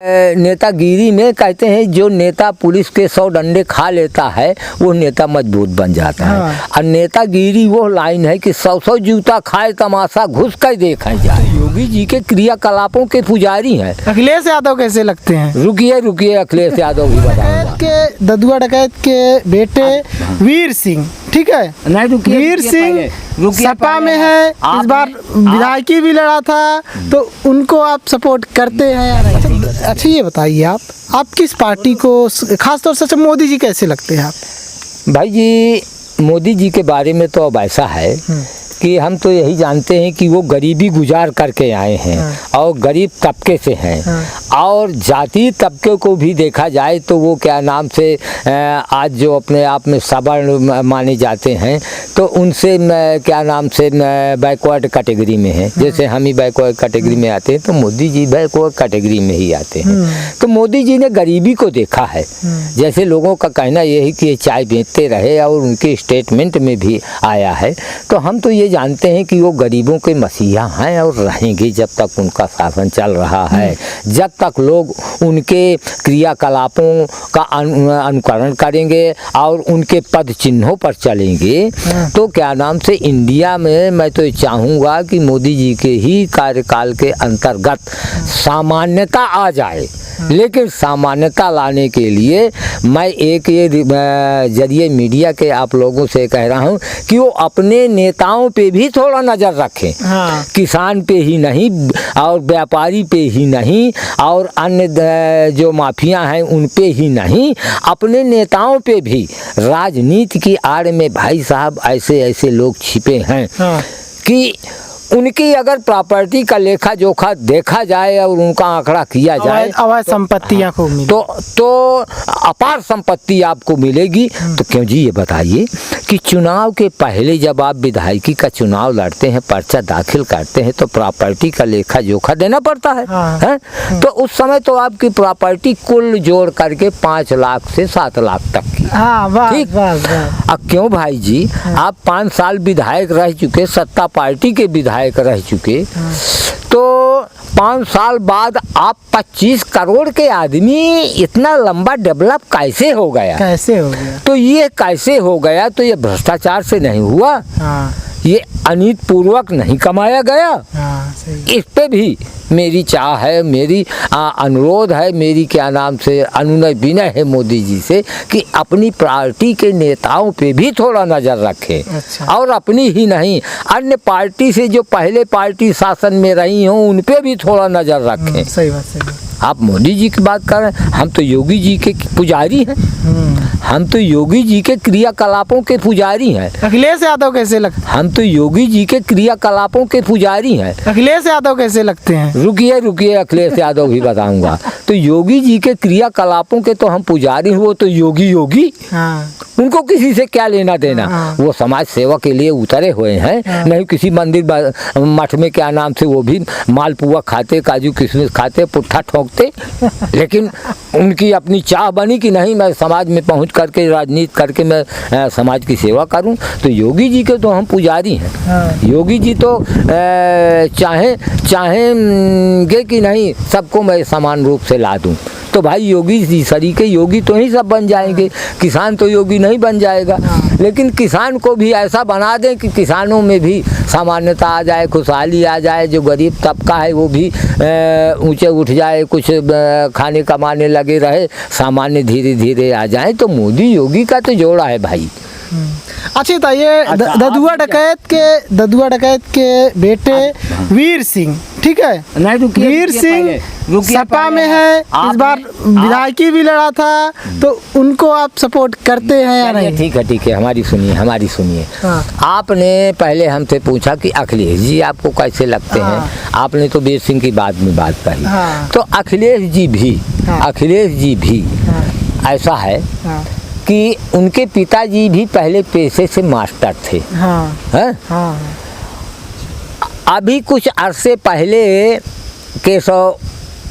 नेतागिरी में कहते हैं जो नेता पुलिस के 100 डंडे खा लेता है वो नेता मजबूत बन जाता है। और नेतागिरी वो लाइन है कि 100 जूता खाए तमाशा घुस कर देखा जाए। योगी जी के क्रियाकलापों के पुजारी हैं। अखिलेश यादव कैसे लगते हैं? रुकिए अखिलेश यादव भी बताऊंगा। के ददुआ डकैत के बेटे वीर सिंह, ठीक है, नहीं रुकिए, वीर सिंह सपा में है, इस बार विधायकी भी लड़ा था, तो उनको आप सपोर्ट करते हैं या नहीं? अच्छा ये बताइए आप किस पार्टी को खासतौर से मोदी जी कैसे लगते हैं आप? भाई जी मोदी जी के बारे में तो अब ऐसा है कि हम तो यही जानते हैं कि वो गरीबी गुजार करके आए हैं और गरीब तबके से हैं और जाति तबके को भी देखा जाए तो वो क्या नाम से आज जो अपने आप में सवर्ण माने जाते हैं तो उनसे क्या नाम से बैकवर्ड कैटेगरी में है। जैसे हम ही बैकवर्ड कैटेगरी में आते हैं तो मोदी जी बैकवर्ड कैटेगरी में ही आते हैं। तो मोदी जी ने गरीबी को देखा है। जैसे लोगों का कहना यही कि ये चाय बेचते रहे और उनके स्टेटमेंट में भी आया है, तो हम तो ये जानते हैं कि वो गरीबों के मसीहा हैं और रहेंगे जब तक उनका शासन चल रहा है, जब तक लोग उनके क्रियाकलापों का अनुकरण करेंगे और उनके पद चिन्हों पर चलेंगे तो क्या नाम से इंडिया में मैं तो चाहूँगा कि मोदी जी के ही कार्यकाल के अंतर्गत सामान्यता आ जाए। लेकिन सामान्यता लाने के लिए मैं एक ये जरिए मीडिया के आप लोगों से कह रहा हूँ कि वो अपने नेताओं पे भी थोड़ा नज़र रखें। किसान पे ही नहीं और व्यापारी पे ही नहीं और अन्य जो माफिया हैं उन पे ही नहीं, अपने नेताओं पे भी। राजनीति की आड़ में भाई साहब ऐसे ऐसे लोग छिपे हैं कि उनकी अगर प्रॉपर्टी का लेखा जोखा देखा जाए और उनका आंकड़ा किया जाए अवैध संपत्तियां खूब मिले तो अपार संपत्ति आपको मिलेगी। तो क्यों जी ये बताइए कि चुनाव के पहले जब आप विधायकी का चुनाव लड़ते हैं, पर्चा दाखिल करते हैं तो प्रॉपर्टी का लेखा जोखा देना पड़ता है, है? तो उस समय तो आपकी प्रॉपर्टी कुल जोड़ करके 5 लाख से 7 लाख तक की। ठीक। अब क्यों भाई जी आप 5 साल विधायक रह चुके, सत्ता पार्टी के विधायक रह चुके, तो 5 साल बाद आप 25 करोड़ के आदमी इतना लंबा डेवलप कैसे हो गया? तो ये कैसे हो गया? तो ये भ्रष्टाचार से नहीं हुआ, ये अनीति पूर्वक नहीं कमाया गया। इस पे भी मेरी चाह है, मेरी अनुरोध है, मेरी क्या नाम से अनुनय विनय है मोदी जी से कि अपनी पार्टी के नेताओं पे भी थोड़ा नज़र रखें। और अपनी ही नहीं, अन्य पार्टी से जो पहले पार्टी शासन में रही हों उन पे भी थोड़ा नज़र रखें। सही बात। आप मोदी जी की बात कर रहे हैं, हम तो योगी जी के पुजारी हैं। हम तो योगी जी के क्रियाकलापों के पुजारी हैं। अखिलेश यादव कैसे लगते हैं? हम तो योगी जी के क्रियाकलापों के पुजारी हैं। अखिलेश यादव कैसे लगते हैं? रुकिए अखिलेश यादव भी बताऊंगा। तो योगी जी के क्रियाकलापों के तो हम पुजारी हैं। वो तो योगी उनको किसी से क्या लेना देना। वो समाज सेवा के लिए उतरे हुए हैं, नहीं किसी मंदिर मठ में क्या नाम से वो भी मालपुआ खाते, काजू किशमिश खाते, पुट्ठा ठोकते। लेकिन उनकी अपनी चाह बनी कि नहीं मैं समाज में पहुंच करके राजनीति करके मैं समाज की सेवा करूं। तो योगी जी के तो हम पुजारी हैं। योगी जी तो चाहेंगे कि नहीं सबको मैं समान रूप से ला दूं। तो भाई योगी जी सरीके योगी तो ही सब बन जाएंगे, किसान तो योगी नहीं बन जाएगा। लेकिन किसान को भी ऐसा बना दें कि किसानों में भी सामान्यता आ जाए, खुशहाली आ जाए, जो गरीब तबका है वो भी ऊंचे उठ जाए, कुछ खाने कमाने लगे रहे, सामान्य धीरे धीरे आ जाए। तो मोदी योगी का तो जोड़ा है भाई। अच्छा था ये ददुआ डकैत के बेटे वीर सिंह, ठीक है, वीर सिंह सपा में है, इस बार विधायकी भी लड़ा था, तो उनको आप सपोर्ट करते हैं या नहीं? ठीक है हमारी सुनिए। आपने पहले हमसे पूछा कि अखिलेश जी आपको कैसे लगते हैं। आपने तो वीर सिंह की बात कही। तो अखिलेश जी भी ऐसा है कि उनके पिताजी भी पहले पेशे से मास्टर थे। अभी कुछ अरसे पहले केशव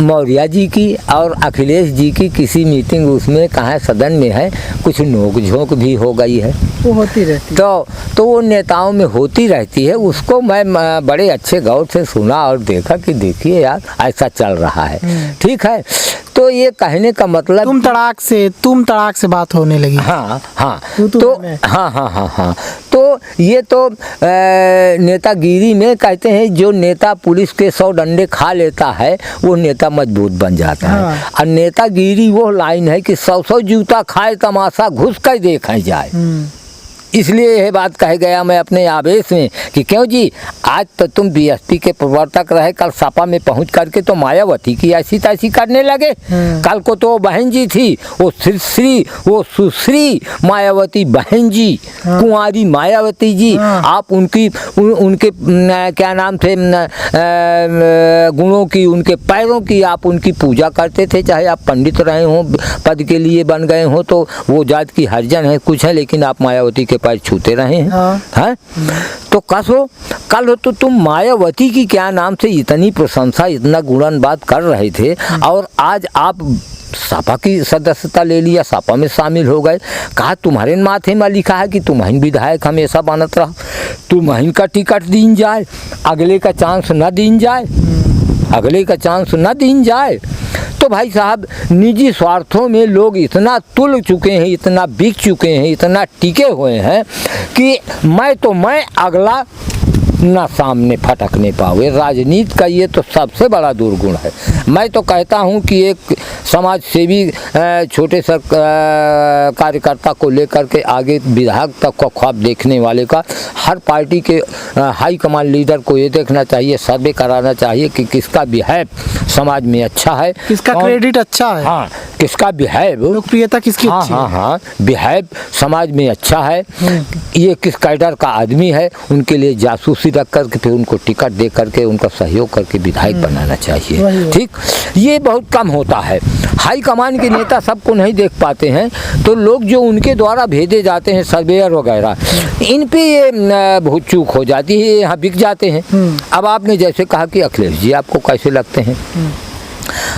मौर्य जी की और अखिलेश जी की किसी मीटिंग उसमें कहाँ सदन में है, कुछ नोक झोंक भी हो गई है, वो होती रहती है। तो वो नेताओं में होती रहती है। उसको मैं बड़े अच्छे गौर से सुना और देखा कि देखिए यार ऐसा चल रहा है, ठीक है। तो ये कहने का मतलब तुम तड़ाक से बात होने लगी। हाँ हाँ, तू तो मैं। हाँ, तो ये तो नेतागिरी में कहते हैं जो नेता पुलिस के 100 डंडे खा लेता है वो नेता मजबूत बन जाता है। हाँ। और नेतागिरी वो लाइन है कि 100 जूता खाए तमाशा घुस कर देखा जाए। इसलिए यह बात कह गया मैं अपने आवेश में कि क्यों जी, आज तो तुम बीएसपी के प्रवर्तक रहे, कल सपा में पहुंच करके तो मायावती की ऐसी तैसी करने लगे। कल को तो बहन जी थी, वो सुश्री मायावती बहन जी, कुंवारी मायावती जी, आप उनके क्या नाम थे गुणों की, उनके पैरों की आप उनकी पूजा करते थे। चाहे आप पंडित रहे हों, पद के लिए बन गए हों, तो वो जात की हर्जन है कुछ है, लेकिन आप मायावती के पैर छूते रहे हैं। हाँ? तो कल हो तो तुम मायावती की क्या नाम से इतनी प्रशंसा, इतना गुणगान कर रहे थे, और आज आप सपा की सदस्यता ले लिया, सपा में शामिल हो गए। कहा तुम्हारे माथे में लिखा है कि तुम्हारी विधायक हमेशा बनत रहा, तुम्हारी का टिकट दीन जाए, अगले का चांस न दीन जाए, अगले का चांस न दीन जाए। तो भाई साहब, निजी स्वार्थों में लोग इतना तुल चुके हैं, इतना बिक चुके हैं, इतना टिके हुए हैं कि मैं अगला ना सामने फटकने पावे। राजनीति का ये तो सबसे बड़ा दुर्गुण है। मैं तो कहता हूँ कि एक समाज सेवी छोटे से कार्यकर्ता को लेकर के आगे विधायक तक का ख्वाब देखने वाले का हर पार्टी के हाई कमान लीडर को ये देखना चाहिए, सर्वे कराना चाहिए कि किसका बिहेव समाज में अच्छा है, किसका क्रेडिट अच्छा है, हाँ, किसका बिहेव, लोकप्रियता किसकी अच्छी है। हाँ, बिहेव समाज में अच्छा है, ये किस कैडर का आदमी है, उनके लिए जासूसी रख करके फिर उनको टिकट दे करके उनका सहयोग करके विधायक बनाना चाहिए। ठीक, ये बहुत कम होता है। हाई कमान के नेता सबको नहीं देख पाते हैं, तो लोग जो उनके द्वारा भेजे जाते हैं सर्वेयर वगैरह, इन पे ये बहुत चूक हो जाती है, यहाँ बिक जाते हैं। अब आपने जैसे कहा कि अखिलेश जी आपको कैसे लगते हैं,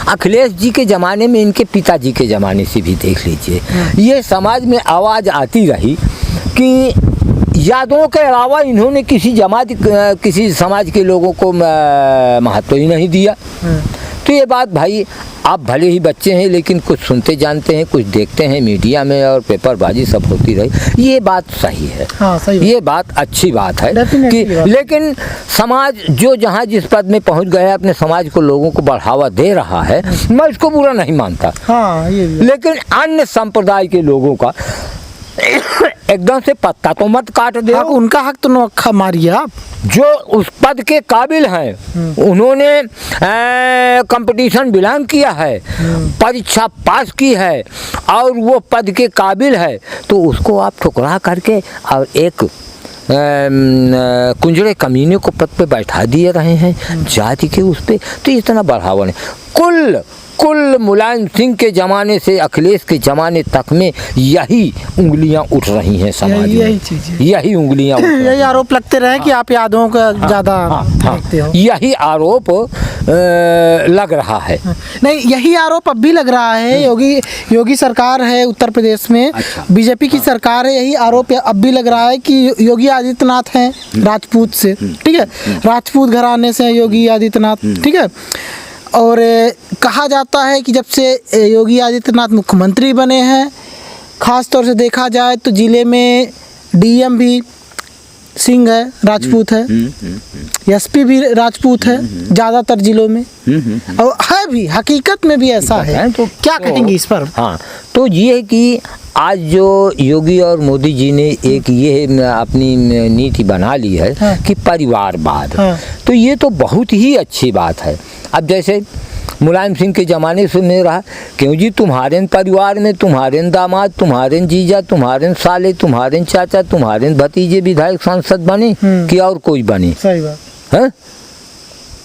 अखिलेश जी के ज़माने में, इनके पिताजी के ज़माने से भी देख लीजिए, ये समाज में आवाज़ आती रही कि यादों के अलावा इन्होंने किसी समाज के लोगों को महत्व ही नहीं दिया। तो ये बात भाई, आप भले ही बच्चे हैं लेकिन कुछ सुनते जानते हैं, कुछ देखते हैं मीडिया में और पेपरबाजी सब होती रही, ये बात सही है। हाँ, सही ये बात अच्छी बात है कि लेकिन समाज जो जहाँ जिस पद में पहुँच गया अपने समाज को, लोगों को बढ़ावा दे रहा है, मैं इसको बुरा नहीं मानता। हाँ, ये भी। लेकिन अन्य संप्रदाय के लोगों का एकदम से पत्ता तो मत काट दे। उनका हक तो नौखा मारिए आप। जो उस पद के काबिल हैं, उन्होंने कंपटीशन बिलोंग किया है, परीक्षा पास की है और वो पद के काबिल है, तो उसको आप ठुकरा करके और एक कुंजड़े कमीने को पद पे बैठा दिए रहे हैं जाति के उस पे। तो इतना बढ़ावा नहीं। कुल मुलायम सिंह के ज़माने से अखिलेश के ज़माने तक में यही उंगलियां उठ रही हैं समाज में, यही उंगलियां यही आरोप लगते रहे कि आप यादों का ज़्यादा देखते हो। यही आरोप लग रहा है। नहीं, यही आरोप अब भी लग रहा है। योगी सरकार है उत्तर प्रदेश में, बीजेपी की सरकार है, यही आरोप अब भी लग रहा है कि योगी आदित्यनाथ हैं राजपूत से, ठीक है, राजपूत घराने से योगी आदित्यनाथ, ठीक है। और कहा जाता है कि जब से योगी आदित्यनाथ मुख्यमंत्री बने हैं, ख़ास तौर से देखा जाए तो ज़िले में डीएम भी सिंह है, राजपूत है, एसपी भी राजपूत है ज़्यादातर ज़िलों में, और है भी, हकीकत में भी ऐसा है। तो क्या कहेंगे इस पर? हाँ, तो ये है कि आज जो योगी और मोदी जी ने एक ये अपनी नीति बना ली है कि परिवारवाद, तो ये तो बहुत ही अच्छी बात है। अब जैसे मुलायम सिंह के ज़माने से में रहा, क्यों जी तुम्हारे परिवार में तुम्हारे दामाद, तुम्हारे जीजा, तुम्हारे साले, तुम्हारे चाचा, तुम्हारे भतीजे विधायक सांसद बने कि और कोई बने? सही बात है।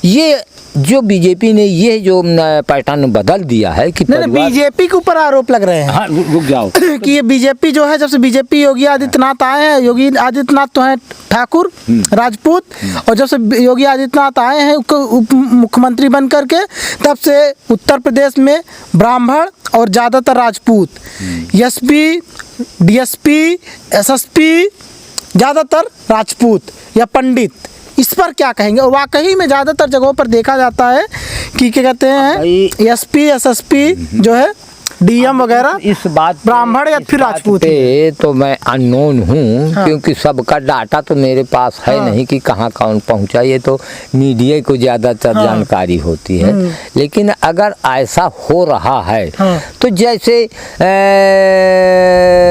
ये जो बीजेपी ने ये जो पैटर्न बदल दिया है कि नहीं बीजेपी के ऊपर आरोप लग रहे हैं। हाँ रुक जाओ कि ये बीजेपी जो है, जब से बीजेपी योगी आदित्यनाथ आए हैं, योगी आदित्यनाथ तो हैं ठाकुर राजपूत, और जब से योगी आदित्यनाथ आए हैं उप मुख्यमंत्री बन करके, तब से उत्तर प्रदेश में ब्राह्मण और ज़्यादातर राजपूत, एसपी, डीएसपी, एसएसपी ज़्यादातर राजपूत या पंडित, इस पर क्या कहेंगे? और वाकई में ज़्यादातर जगहों पर देखा जाता है कि क्या कहते हैं एसपी एसएसपी जो है डीएम वगैरह इस बात ब्राह्मण या फिर राजपूत पे तो मैं अननोन हूँ। हाँ। क्योंकि सबका डाटा तो मेरे पास है। हाँ। नहीं कि कहाँ कौन पहुँचा, ये तो मीडिया को ज़्यादातर हाँ। जानकारी होती है। लेकिन अगर ऐसा हो रहा है हाँ। तो जैसे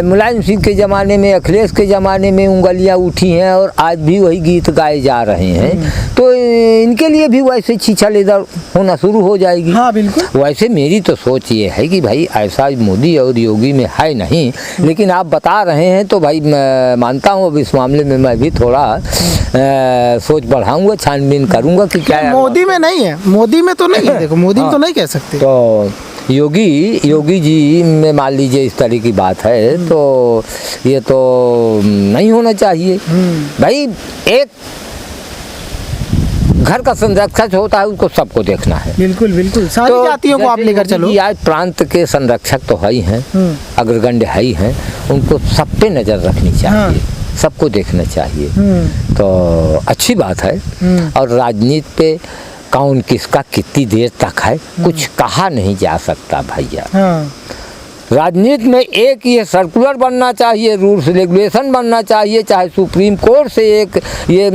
मुलायम सिंह के ज़माने में, अखिलेश के ज़माने में उंगलियाँ उठी हैं और आज भी वही गीत गाए जा रहे हैं, तो इनके लिए भी वैसे छीछल इधर होना शुरू हो जाएगी। हाँ बिल्कुल। वैसे मेरी तो सोच ये है कि भाई ऐसा मोदी और योगी में है नहीं, लेकिन आप बता रहे हैं तो भाई मैं मानता हूँ अब इस मामले में मैं भी थोड़ा सोच बढ़ाऊंगा, छानबीन करूंगा कि क्या मोदी में नहीं है, मोदी में तो नहीं है। देखो मोदी में तो नहीं कह सकते। तो योगी जी में मान लीजिए इस तरह की बात है तो ये तो नहीं होना चाहिए। भाई एक घर का संरक्षक होता है, उसको सबको देखना है। बिल्कुल बिल्कुल, सारी जातियों को आप लेकर चलो। आज प्रांत के संरक्षक तो है ही हैं, अग्रगण्य है ही हैं, उनको सब पे नज़र रखनी चाहिए। सबको देखना चाहिए। तो अच्छी बात है। और राजनीति पे कौन किसका कितनी देर तक है कुछ कहा नहीं जा सकता भैया। राजनीति में एक ये सर्कुलर बनना चाहिए, रूल्स रेगुलेशन बनना चाहिए, चाहे सुप्रीम कोर्ट से एक ये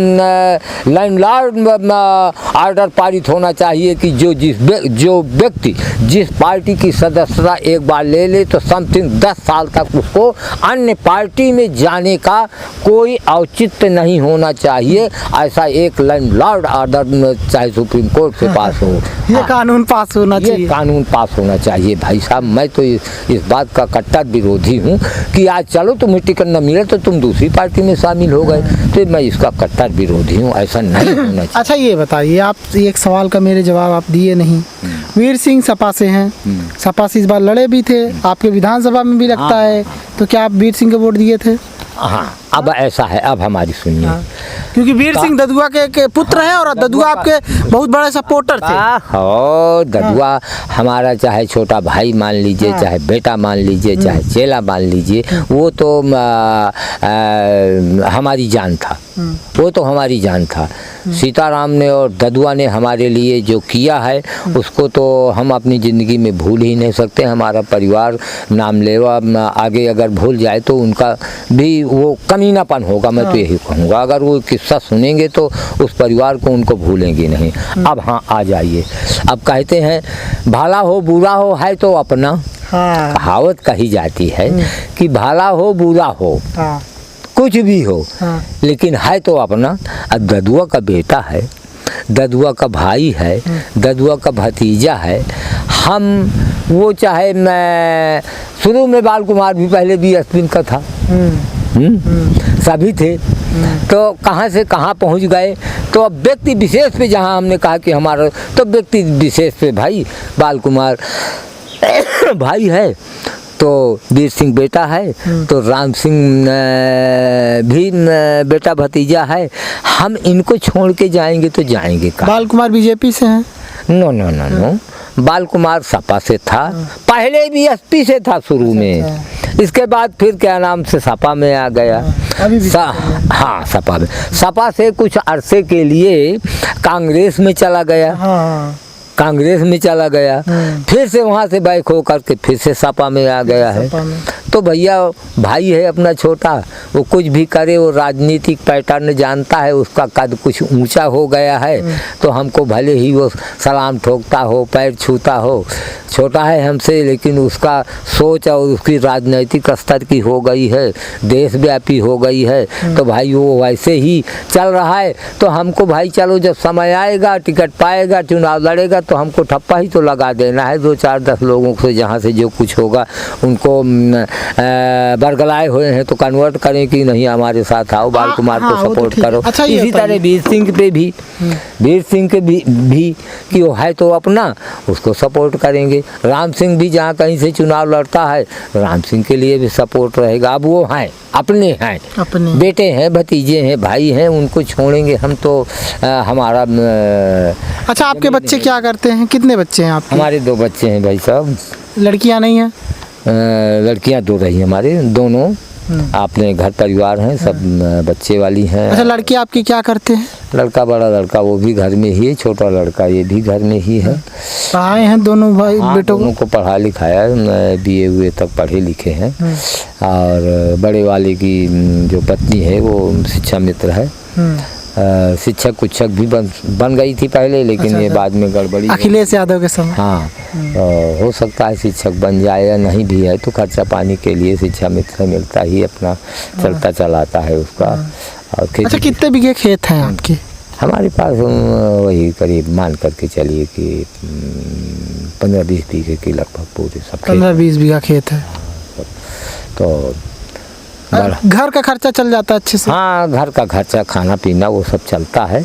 लैंडलॉर्ड आर्डर पारित होना चाहिए कि जो व्यक्ति जिस पार्टी की सदस्यता एक बार ले ले तो समथिंग 10 साल तक उसको अन्य पार्टी में जाने का कोई औचित्य नहीं होना चाहिए। ऐसा एक लैंडलॉर्ड आर्डर चाहे सुप्रीम कोर्ट से पास हो, ये कानून पास होना चाहिए, ये कानून पास होना चाहिए। भाई साहब मैं तो इस बात का कट्टर विरोधी हूँ कि आज चलो तुम्हें टिकट न मिले तो तुम दूसरी पार्टी में शामिल हो गए, तो मैं इसका कट्टर विरोधी हूँ। ऐसा नहीं होना चाहिए। अच्छा ये बताइए, आप एक सवाल का मेरे जवाब आप दिए नहीं। वीर सिंह सपा से हैं, सपा से इस बार लड़े भी थे, आपके विधानसभा में भी लगता है, तो क्या आप वीर सिंह को वोट दिए थे? हाँ अब ऐसा है, अब हमारी सुनिए। क्योंकि वीर सिंह ददुआ के पुत्र हैं और ददुआ आपके बहुत बड़े सपोर्टर थे। और ददुआ हमारा चाहे छोटा भाई मान लीजिए, चाहे बेटा मान लीजिए, चाहे चेला मान लीजिए, वो तो हमारी जान था, वो तो हमारी जान था। सीताराम ने और ददुआ ने हमारे लिए जो किया है उसको तो हम अपनी ज़िंदगी में भूल ही नहीं सकते। हमारा परिवार नामलेवा आगे अगर भूल जाए तो उनका भी वो कमीनापन होगा, मैं तो यही कहूँगा। अगर वो किस्सा सुनेंगे तो उस परिवार को उनको भूलेंगे नहीं। अब हाँ आ जाइए, अब कहते हैं भला हो बुरा हो है तो अपना। कहावत कही जाती है कि भला हो बुरा हो कुछ भी हो, लेकिन है तो अपना। अब ददुआ का बेटा है, ददुआ का भाई है, ददुआ का भतीजा है। हम वो चाहे मैं शुरू में बाल कुमार भी पहले भी एसपी का था, सभी थे, तो कहाँ से कहाँ पहुँच गए। तो अब व्यक्ति विशेष पे जहाँ हमने कहा कि हमारा, तो व्यक्ति विशेष पे भाई बाल कुमार भाई है, तो वीर सिंह बेटा है, तो राम सिंह भी बेटा भतीजा है। हम इनको छोड़ के जाएंगे तो जाएंगे कहाँ? बाल कुमार बीजेपी से हैं? नो नो नो नो, बाल कुमार सपा से था, पहले भी एसपी से था शुरू में, इसके बाद फिर क्या नाम से सपा में आ गया। हाँ सपा में, सपा से कुछ अरसे के लिए कांग्रेस में चला गया, कांग्रेस में चला गया, फिर से वहाँ से बैक हो करके फिर से सपा में आ गया है। तो भैया भाई है अपना छोटा, वो कुछ भी करे, वो राजनीतिक पैटर्न जानता है, उसका कद कुछ ऊंचा हो गया है तो हमको भले ही वो सलाम ठोकता हो, पैर छूता हो, छोटा है हमसे, लेकिन उसका सोच और उसकी राजनीतिक स्तर की हो गई है, देशव्यापी हो गई है, तो भाई वो वैसे ही चल रहा है। तो हमको भाई चलो जब समय आएगा, टिकट पाएगा, चुनाव लड़ेगा, तो हमको ठप्पा ही तो लगा देना है 2 4 10 लोगों से, जहाँ से जो कुछ होगा उनको बरगलाए हुए हैं तो कन्वर्ट करें कि नहीं हमारे साथ आओ, बाल कुमार हाँ, को वो तो सपोर्ट ठीक है। करो। अच्छा, ये इसी तरह वीर सिंह पे भी, वीर सिंह के भी कि वो है तो अपना उसको सपोर्ट करेंगे। राम सिंह भी जहाँ कहीं से चुनाव लड़ता है राम सिंह के लिए भी सपोर्ट रहेगा। अब वो हैं अपने हैं, अपने बेटे हैं, भतीजे हैं, भाई हैं, उनको छोड़ेंगे हम तो हमारा अच्छा, आपके बच्चे क्या करते हैं? कितने बच्चे हैं आपके? हमारे 2 बच्चे हैं भाई साहब। लड़कियां नहीं हैं? लड़कियां 2 रही हमारे, दोनों अपने घर परिवार हैं, सब बच्चे वाली हैं। अच्छा, लड़के आपके क्या करते हैं? लड़का, बड़ा लड़का वो भी घर में ही है, छोटा लड़का ये भी घर में ही है। पढ़ाए हैं दोनों भाई हाँ, बेटों दोनों को पढ़ा लिखाया है, BA हुए तक पढ़े लिखे हैं। और बड़े वाले की जो पत्नी है वो शिक्षा मित्र है, शिक्षक उच्छक भी बन गई थी पहले, लेकिन ये बाद में गड़बड़ी अखिलेश यादव के समय। हाँ, हो सकता है शिक्षक बन जाए या नहीं भी है तो खर्चा पानी के लिए शिक्षा मित्र मिलता ही, अपना चलता चलाता है उसका। और अच्छा, कितने बीघे खेत हैं आपके? हमारे पास वही करीब मान करके चलिए कि 15-20 बीघे की लगभग पूरे सब 15-20 बीघा खेत है। तो घर का खर्चा चल जाता है अच्छे से? हाँ, घर का खर्चा, खाना पीना वो सब चलता है।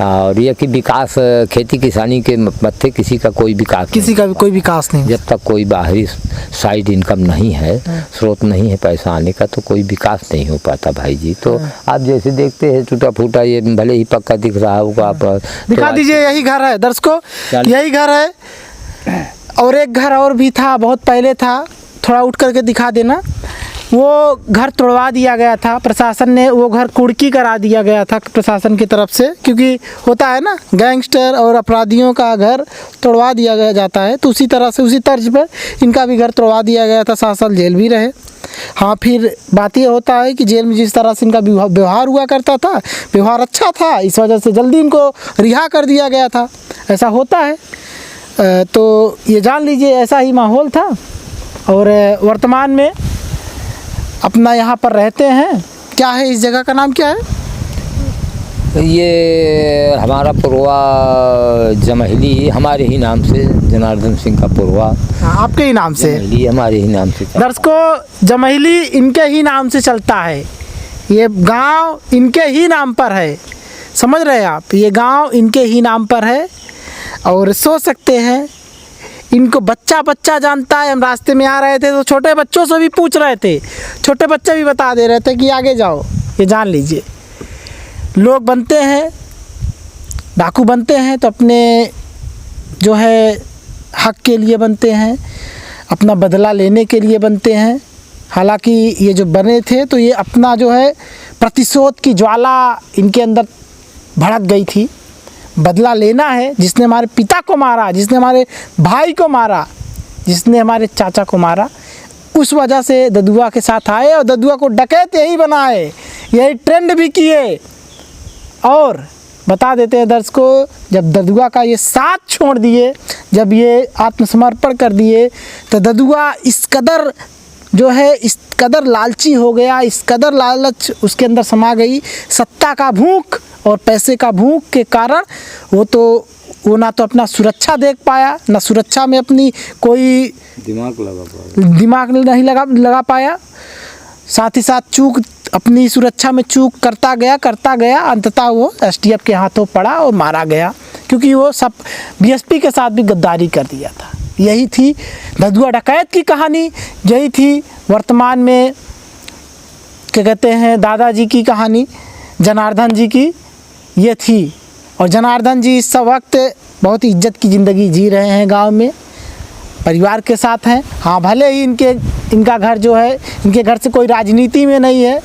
और ये कि विकास खेती किसानी के मत्थे किसी का कोई विकास, किसी का भी कोई विकास नहीं। जब तक कोई बाहरी साइड इनकम नहीं है, स्रोत नहीं है पैसा आने का, तो कोई विकास नहीं हो पाता भाई जी। तो आप जैसे देखते हैं टूटा फूटा, ये भले ही पक्का दिख रहा होगा, आप दिखा दीजिए। यही घर है दर्शकों, यही घर है। और एक घर और भी था, बहुत पहले था, थोड़ा उठ करके दिखा देना। वो घर तोड़वा दिया गया था, प्रशासन ने वो घर कुर्की करा दिया गया था प्रशासन की तरफ से, क्योंकि होता है ना गैंगस्टर और अपराधियों का घर तोड़वा दिया गया जाता है, तो उसी तरह से, उसी तर्ज पर इनका भी घर तोड़वा दिया गया था। 7 साल जेल भी रहे। हाँ, फिर बात ये होता है कि जेल में जिस तरह से इनका व्यवहार हुआ करता था, व्यवहार अच्छा था, इस वजह से जल्दी इनको रिहा कर दिया गया था, ऐसा होता है। तो ये जान लीजिए ऐसा ही माहौल था। और वर्तमान में अपना यहाँ पर रहते हैं। क्या है इस जगह का नाम, क्या है? ये हमारा पुरवा जमहली, हमारे ही नाम से, जनार्दन सिंह का पुरवा। आपके ही नाम से? जमहली हमारे ही नाम से। दर्शकों, जमहली इनके ही नाम से चलता है, ये गांव इनके ही नाम पर है, समझ रहे हैं आप? ये गांव इनके ही नाम पर है। और सोच सकते हैं इनको बच्चा जानता है। हम रास्ते में आ रहे थे तो छोटे बच्चों से भी पूछ रहे थे, छोटे बच्चे भी बता दे रहे थे कि आगे जाओ। ये जान लीजिए, लोग बनते हैं, डाकू बनते हैं तो अपने जो है हक के लिए बनते हैं, अपना बदला लेने के लिए बनते हैं। हालांकि ये जो बने थे तो ये अपना जो है प्रतिशोध की ज्वाला इनके अंदर भड़क गई थी। बदला लेना है, जिसने हमारे पिता को मारा, जिसने हमारे भाई को मारा, जिसने हमारे चाचा को मारा, उस वजह से ददुआ के साथ आए और ददुआ को डकैत यही बनाए, यही ट्रेंड भी किए। और बता देते हैं दर्शकों, जब ददुआ का ये साथ छोड़ दिए, जब ये आत्मसमर्पण कर दिए, तो ददुआ इस कदर जो है, इस कदर लालची हो गया, इस कदर लालच उसके अंदर समा गई, सत्ता का भूख और पैसे का भूख के कारण वो ना तो अपना सुरक्षा देख पाया, ना सुरक्षा में अपनी कोई दिमाग नहीं लगा पाया, साथ ही साथ चूक, अपनी सुरक्षा में चूक करता गया। अंततः वो STF के हाथों पड़ा और मारा गया, क्योंकि वो सब BSP के साथ भी गद्दारी कर दिया था। यही थी ददुआ डकैत की कहानी, यही थी वर्तमान में क्या कहते हैं दादाजी की कहानी, जनार्दन जी की ये थी। और जनार्दन जी इस वक्त बहुत इज्जत की ज़िंदगी जी रहे हैं, गांव में परिवार के साथ हैं। हाँ, भले ही इनका घर जो है, इनके घर से कोई राजनीति में नहीं है,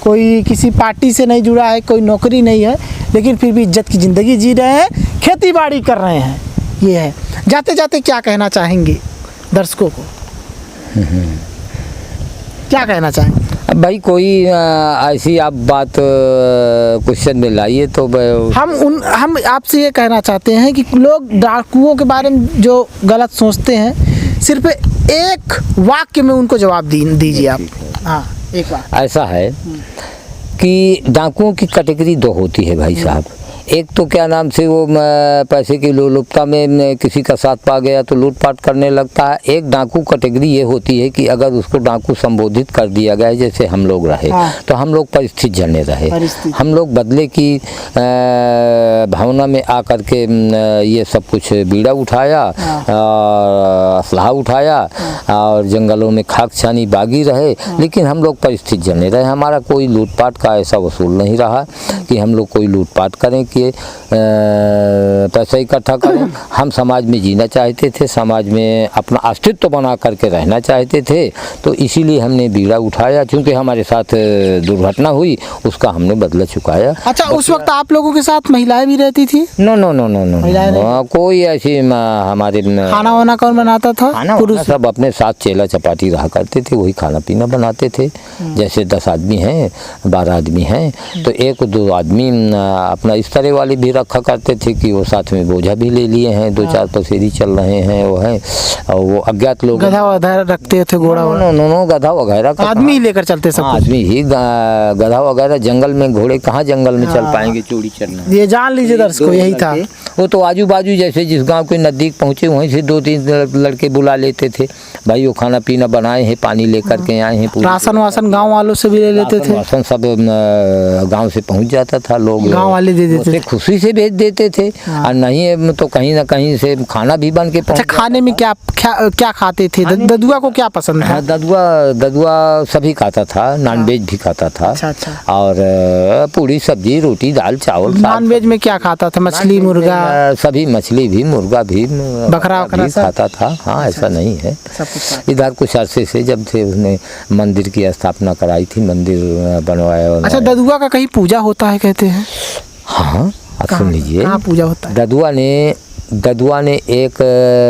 कोई किसी पार्टी से नहीं जुड़ा है, कोई नौकरी नहीं है, लेकिन फिर भी इज्जत की ज़िंदगी जी रहे हैं, खेती बाड़ी कर रहे हैं। ये है। जाते जाते क्या कहना चाहेंगे दर्शकों को, क्या कहना चाहेंगे? अब भाई कोई ऐसी आप बात क्वेश्चन में लाइए तो हम आपसे ये कहना चाहते हैं कि लोग डाकुओं के बारे में जो गलत सोचते हैं, सिर्फ एक वाक्य में उनको जवाब दीजिए आप। हाँ, एक बात ऐसा है कि डाकुओं की कैटेगरी 2 होती है भाई साहब। एक तो क्या नाम से वो पैसे की लोलुपता में किसी का साथ पा गया तो लूटपाट करने लगता है। एक डाकू कैटेगरी ये होती है कि अगर उसको डाकू संबोधित कर दिया गया, जैसे हम लोग रहे, तो हम लोग परिस्थिति जने रहे, हम लोग बदले की भावना में आकर के ये सब कुछ बीड़ा उठाया, असलहा उठाया और जंगलों में खाक छानी बागी रहे, लेकिन हम लोग परिस्थिति जने रहे। हमारा कोई लूटपाट का ऐसा वसूल नहीं रहा कि हम लोग कोई लूटपाट करें कि पैसा इकट्ठा करें। हम समाज में जीना चाहते थे, समाज में अपना अस्तित्व बना करके रहना चाहते थे, तो इसीलिए हमने बीड़ा उठाया। क्योंकि हमारे साथ दुर्घटना हुई, उसका हमने बदला चुकाया। अच्छा, उस वक्त आप लोगों के साथ महिलाएं भी रहती थी? No no no no no, कोई ऐसी हमारे खाना वाना कौन बनाता था? पुरुष सब अपने साथ चेला चपाटी रहा करते थे, वही खाना पीना बनाते थे। जैसे 10 आदमी हैं, 12 आदमी हैं, तो 1-2 आदमी अपना इस तरह वाले भी रखा करते थे कि वो साथ में बोझा भी ले लिए हैं, 2-4 पसेरी चल रहे हैं वो हैं, और वो अज्ञात लोग गधा वगैरह रखते थे, घोड़ा? नो, गधा वगैरह आदमी ही लेकर चलते सब? आदमी ही, गधा वगैरह जंगल में, घोड़े कहाँ जंगल में चल पाएंगे चोरी चलना। ये जान लीजिए दर्शकों, यही था। वो तो आजू बाजू जैसे जिस गांव के नज़दीक पहुँचे वहीं से 2-3 लड़के बुला लेते थे, भाई वो खाना पीना बनाए हैं, पानी लेकर के आए हैं। राशन वासन गांव वालों से भी ले लेते थे? राशन सब गांव से पहुंच जाता था, लोग गांव वाले दे देते थे, खुशी से भेज देते थे। और नहीं तो कहीं ना कहीं से खाना भी बन के। अच्छा, खाने में क्या खाते थे? ददुआ को क्या पसंद था? ददुआ सभी खाता था, नॉनवेज भी खाता था। अच्छा। और पूरी सब्जी रोटी दाल चावल। नॉनवेज में क्या खाता था? मछली मुर्गा? सभी, मछली भी, मुर्गा भी, बकरा भी खाता था। हाँ, ऐसा नहीं है। इधर कुछ अरसे से जब से उसने मंदिर की स्थापना कराई थी, मंदिर बनवाया। अच्छा, ददुआ का कहीं पूजा होता है कहते हैं? हाँ, सुन लीजिए, कहाँ पूजा होता है? ददुआ ने एक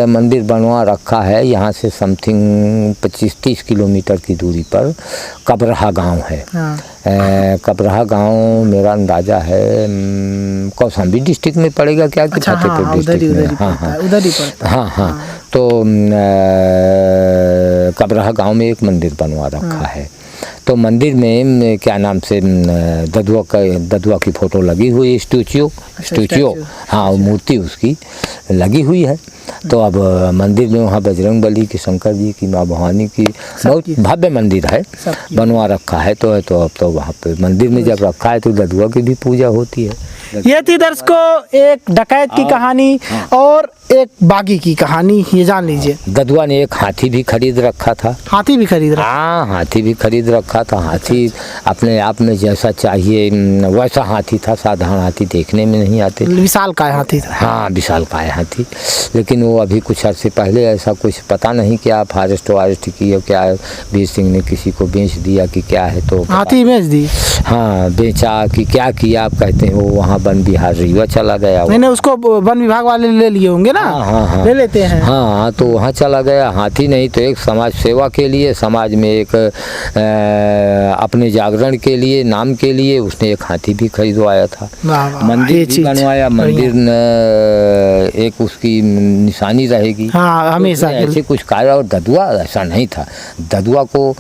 मंदिर बनवा रखा है यहाँ से समथिंग 25-30 किलोमीटर की दूरी पर। कबरहा गांव है। कबरहा गांव मेरा अंदाजा है कौशाम्बी डिस्ट्रिक्ट में पड़ेगा क्या कि फतेहपुर डिस्ट्रिक्ट में? हाँ, उधर ही पड़ता है। हाँ। तो कबरहा गांव में एक मंदिर बनवा रखा है। तो मंदिर में क्या नाम से ददुआ की फोटो लगी हुई, स्टैच्यू, हाँ, मूर्ति उसकी लगी हुई है। तो अब मंदिर में वहाँ बजरंग बली की, शंकर जी की, माँ भवानी की बहुत भव्य मंदिर है, बनवा रखा है। तो अब तो वहाँ पे मंदिर में जब रखा है तो ददुआ की भी पूजा होती है। ये थी दर्शकों एक डकैत की कहानी और एक बागी की कहानी, ये जान लीजिए। ददुआ ने एक हाथी भी खरीद रखा था। हाथी भी खरीद रखा? हाँ, हाथी भी खरीद रखा था। हाथी अपने आप में जैसा चाहिए वैसा हाथी था, साधारण हाथी देखने में नहीं आते, विशाल काय हाथी था। हाँ, विशाल काय हाथी। लेकिन वो अभी कुछ अर्से पहले ऐसा कुछ पता नहीं क्या फॉरेस्ट की, क्या वीर सिंह ने किसी को बेच दिया कि क्या है, तो हाथी बेच दी? हाँ, बेचा कि क्या किया आप कहते हैं। वो वहाँ वन विहार रीवा चला गया। नहीं, उसको वन विभाग वाले ले लिए होंगे ना? हाँ, ले लेते हैं। हाँ, तो वहाँ चला गया। हाथी नहीं तो एक समाज सेवा के लिए, समाज में एक अपने जागरण के लिए, नाम के लिए उसने एक हाथी भी खरीदवाया था। मंदिर भी बनवाया। मंदिर एक उसकी निशानी रहेगी। हाँ, हमेशा ऐसे कुछ कार्य। और ददुआ ऐसा नहीं था। ददुआ को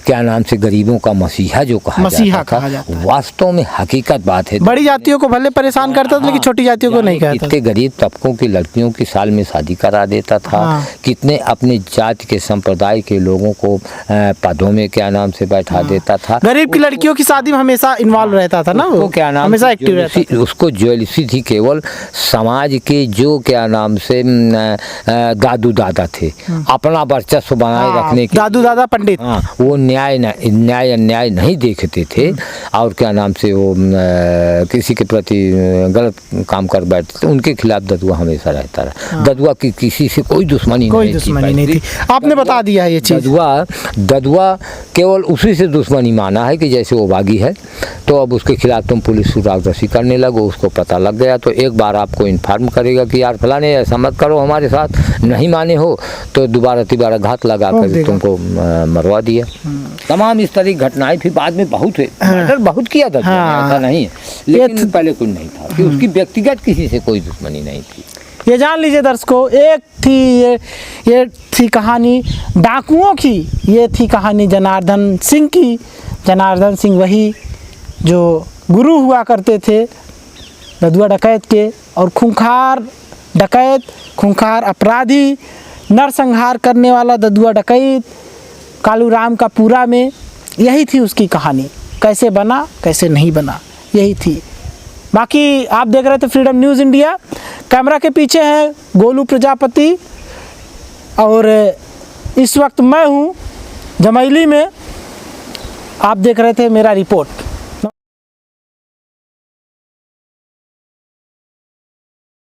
क्या नाम से गरीबों का मसीहा जो कहा जाता था, वास्तव में हकीकत बात है। बड़ी जातियों को भले परेशान करता था, लेकिन छोटी जातियों को नहीं करता। कितने गरीब तबकों की लड़कियों की साल में शादी करा देता था। कितने अपने जाति के संप्रदाय के लोगों को पदों में क्या नाम से बैठा देता था। गरीब की लड़कियों की शादी में हमेशा इन्वॉल्व रहता था ना वो, क्या नाम, हमेशा एक्टिव रहता था। उसको ज्वेलसी थी केवल समाज के जो क्या नाम से दादू दादा थे, अपना वर्चस्व बनाए रखने के दादू दादा पंडित, वो न्याय अन्याय नहीं देखते थे। और क्या नाम से वो किसी के प्रति गलत काम कर बैठते थे, उनके खिलाफ ददुआ हमेशा रहता रहा। ददुआ की किसी से कोई दुश्मनी नहीं थी। आपने बता दिया ये चीज। ददुआ केवल उसी से दुश्मनी माना है कि जैसे वो बागी है, तो अब उसके खिलाफ तुम पुलिस सुरागदर्शी करने लगो, उसको पता लग गया तो एक बार आपको इन्फॉर्म करेगा कि यार फलाने ऐसा मत करो हमारे साथ, नहीं माने हो तो दोबारा घात लगा कर तुमको मरवा दिया। तमाम इस तरह की घटनाएं फिर बाद में बहुत हुई। मर्डर बहुत किया था, ऐसा नहीं है, लेकिन पहले कुछ नहीं था कि उसकी व्यक्तिगत किसी से कोई दुश्मनी नहीं थी। ये जान लीजिए दर्शकों, एक थी ये थी कहानी डाकुओं की, ये थी कहानी जनार्दन सिंह की। जनार्दन सिंह वही जो गुरु हुआ करते थे ददुआ डकैत के और खूंखार डकैत, खूंखार अपराधी, नरसंहार करने वाला ददुआ डकैत कालूराम का पूरा में यही थी उसकी कहानी। कैसे बना, कैसे नहीं बना, यही थी। बाकी आप देख रहे थे फ्रीडम न्यूज़ इंडिया। कैमरा के पीछे हैं गोलू प्रजापति और इस वक्त मैं हूँ जमैली में। आप देख रहे थे मेरा रिपोर्ट।